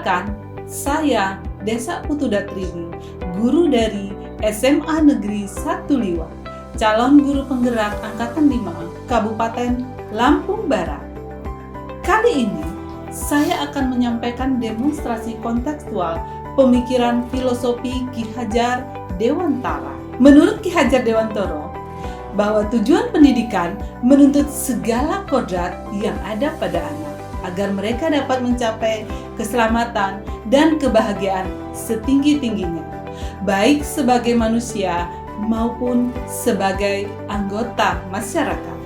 Perkenalkan, saya Desa Putudatrini, guru dari SMA Negeri 1 Liwa, calon guru penggerak Angkatan 5, Kabupaten Lampung Barat. Kali ini, saya akan menyampaikan demonstrasi kontekstual pemikiran filosofi Ki Hajar Dewantara. Menurut Ki Hajar Dewantara, bahwa tujuan pendidikan menuntut segala kodrat yang ada pada anak, agar mereka dapat mencapai keselamatan dan kebahagiaan setinggi-tingginya, baik sebagai manusia maupun sebagai anggota masyarakat.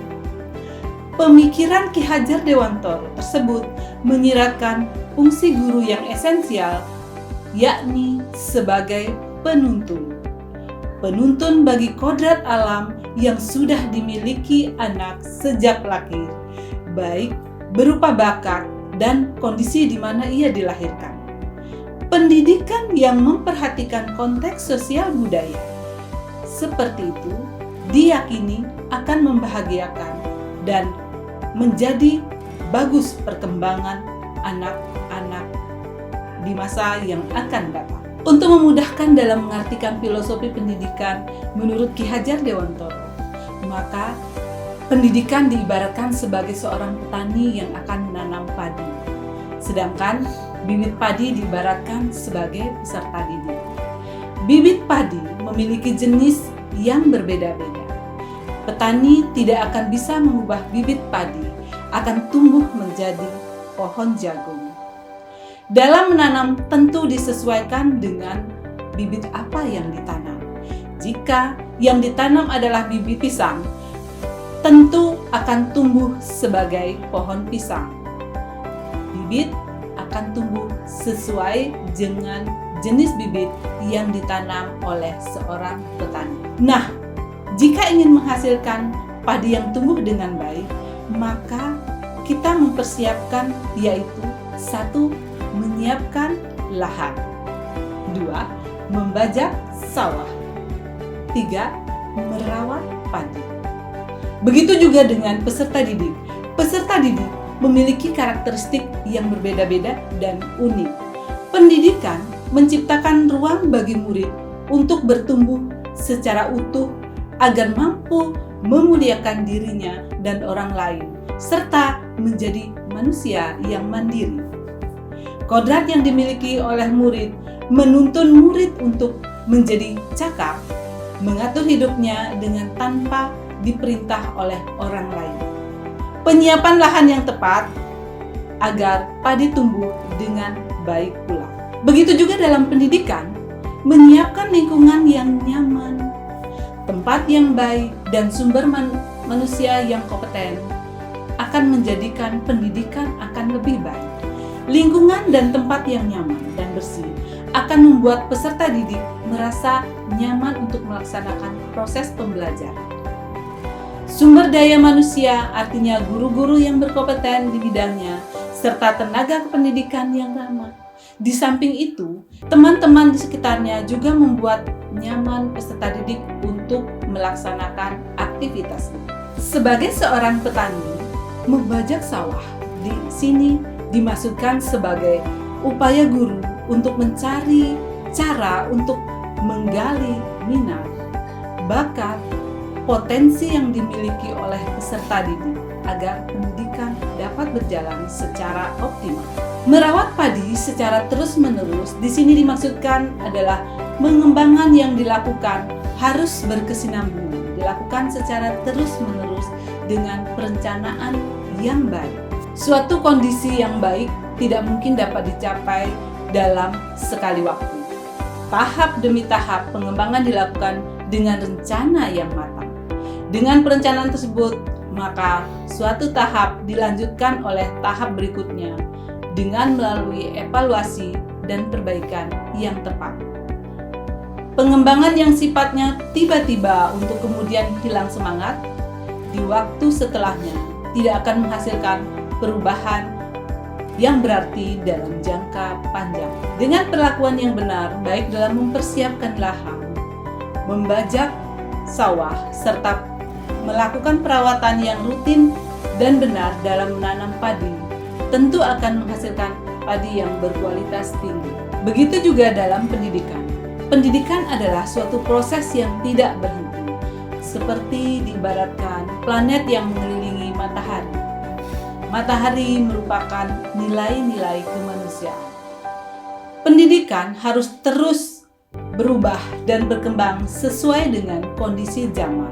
Pemikiran Ki Hajar Dewantara tersebut menyiratkan fungsi guru yang esensial, yakni sebagai penuntun. Penuntun bagi kodrat alam yang sudah dimiliki anak sejak lahir, baik berupa bakat dan kondisi di mana ia dilahirkan. Pendidikan yang memperhatikan konteks sosial budaya seperti itu diyakini akan membahagiakan dan menjadi bagus perkembangan anak-anak di masa yang akan datang. Untuk memudahkan dalam mengartikan filosofi pendidikan menurut Ki Hajar Dewantara, maka pendidikan diibaratkan sebagai seorang petani yang akan menanam padi, sedangkan bibit padi diibaratkan sebagai peserta didik. Bibit padi memiliki jenis yang berbeda-beda. Petani tidak akan bisa mengubah bibit padi akan tumbuh menjadi pohon jagung. Dalam menanam tentu disesuaikan dengan bibit apa yang ditanam. Jika yang ditanam adalah bibit pisang, tentu akan tumbuh sebagai pohon pisang. Bibit akan tumbuh sesuai dengan jenis bibit yang ditanam oleh seorang petani. Nah, jika ingin menghasilkan padi yang tumbuh dengan baik, maka kita mempersiapkan, yaitu 1. Menyiapkan lahan, 2. Membajak sawah, 3. Merawat padi. Begitu juga dengan peserta didik. Peserta didik memiliki karakteristik yang berbeda-beda dan unik. Pendidikan menciptakan ruang bagi murid untuk bertumbuh secara utuh agar mampu memuliakan dirinya dan orang lain, serta menjadi manusia yang mandiri. Kodrat yang dimiliki oleh murid menuntun murid untuk menjadi cakap, mengatur hidupnya dengan tanpa diperintah oleh orang lain. Penyiapan lahan yang tepat agar padi tumbuh dengan baik pula. Begitu juga dalam pendidikan, menyiapkan lingkungan yang nyaman, tempat yang baik, dan sumber manusia yang kompeten akan menjadikan pendidikan akan lebih baik. Lingkungan dan tempat yang nyaman dan bersih akan membuat peserta didik merasa nyaman untuk melaksanakan proses pembelajaran. Sumber daya manusia artinya guru-guru yang berkompeten di bidangnya serta tenaga kependidikan yang ramah. Di samping itu, teman-teman di sekitarnya juga membuat nyaman peserta didik untuk melaksanakan aktivitasnya. Sebagai seorang petani, membajak sawah di sini dimaksudkan sebagai upaya guru untuk mencari cara untuk menggali minat, bakat, potensi yang dimiliki oleh peserta didik agar pendidikan dapat berjalan secara optimal. Merawat padi secara terus-menerus di sini dimaksudkan adalah pengembangan yang dilakukan harus berkesinambungan, dilakukan secara terus-menerus dengan perencanaan yang baik. Suatu kondisi yang baik tidak mungkin dapat dicapai dalam sekali waktu. Tahap demi tahap pengembangan dilakukan dengan rencana yang matang. Dengan perencanaan tersebut, maka suatu tahap dilanjutkan oleh tahap berikutnya dengan melalui evaluasi dan perbaikan yang tepat. Pengembangan yang sifatnya tiba-tiba untuk kemudian hilang semangat, di waktu setelahnya tidak akan menghasilkan perubahan yang berarti dalam jangka panjang. Dengan perlakuan yang benar, baik dalam mempersiapkan lahan, membajak sawah, serta melakukan perawatan yang rutin dan benar dalam menanam padi, tentu akan menghasilkan padi yang berkualitas tinggi. Begitu juga dalam pendidikan. Pendidikan adalah suatu proses yang tidak berhenti, seperti diibaratkan planet yang mengelilingi matahari. Matahari merupakan nilai-nilai kemanusiaan. Pendidikan harus terus berubah dan berkembang sesuai dengan kondisi zaman.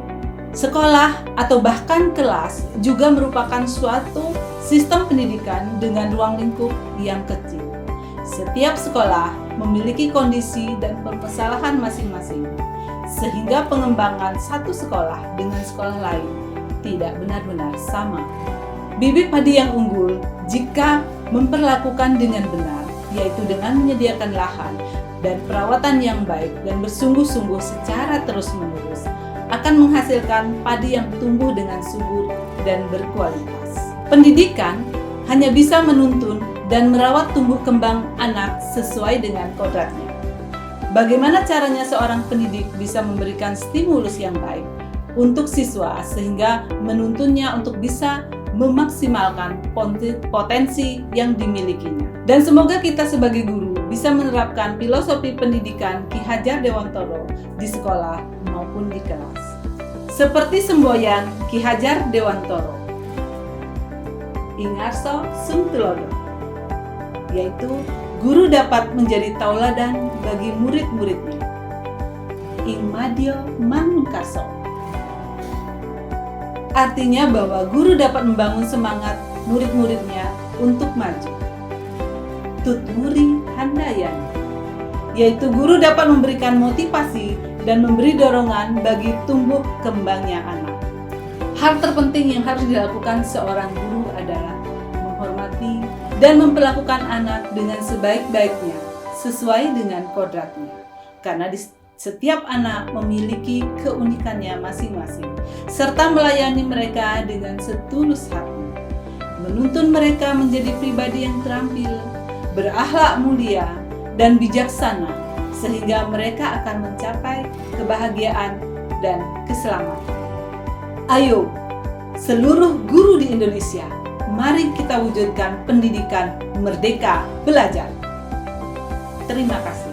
Sekolah atau bahkan kelas juga merupakan suatu sistem pendidikan dengan ruang lingkup yang kecil. Setiap sekolah memiliki kondisi dan permasalahan masing-masing, sehingga pengembangan satu sekolah dengan sekolah lain tidak benar-benar sama. Bibit padi yang unggul jika memperlakukan dengan benar, yaitu dengan menyediakan lahan dan perawatan yang baik dan bersungguh-sungguh secara terus-menerus, akan menghasilkan padi yang tumbuh dengan subur dan berkualitas. Pendidikan hanya bisa menuntun dan merawat tumbuh kembang anak sesuai dengan kodratnya. Bagaimana caranya seorang pendidik bisa memberikan stimulus yang baik untuk siswa sehingga menuntunnya untuk bisa memaksimalkan potensi yang dimilikinya. Dan semoga kita sebagai guru bisa menerapkan filosofi pendidikan Ki Hajar Dewantoro di sekolah maupun di kelas. Seperti semboyan Ki Hajar Dewantoro, Ingarso Sung Tulodo, yaitu guru dapat menjadi tauladan bagi murid-muridnya. Ing Madyo Mangunkarso. Artinya bahwa guru dapat membangun semangat murid-muridnya untuk maju. Tutmuri Handayani, yaitu guru dapat memberikan motivasi dan memberi dorongan bagi tumbuh kembangnya anak. Hal terpenting yang harus dilakukan seorang guru adalah menghormati dan memperlakukan anak dengan sebaik-baiknya sesuai dengan kodratnya. Karena setiap anak memiliki keunikannya masing-masing, serta melayani mereka dengan setulus hati. Menuntun mereka menjadi pribadi yang terampil, berakhlak mulia, dan bijaksana, sehingga mereka akan mencapai kebahagiaan dan keselamatan. Ayo, seluruh guru di Indonesia, mari kita wujudkan pendidikan merdeka belajar. Terima kasih.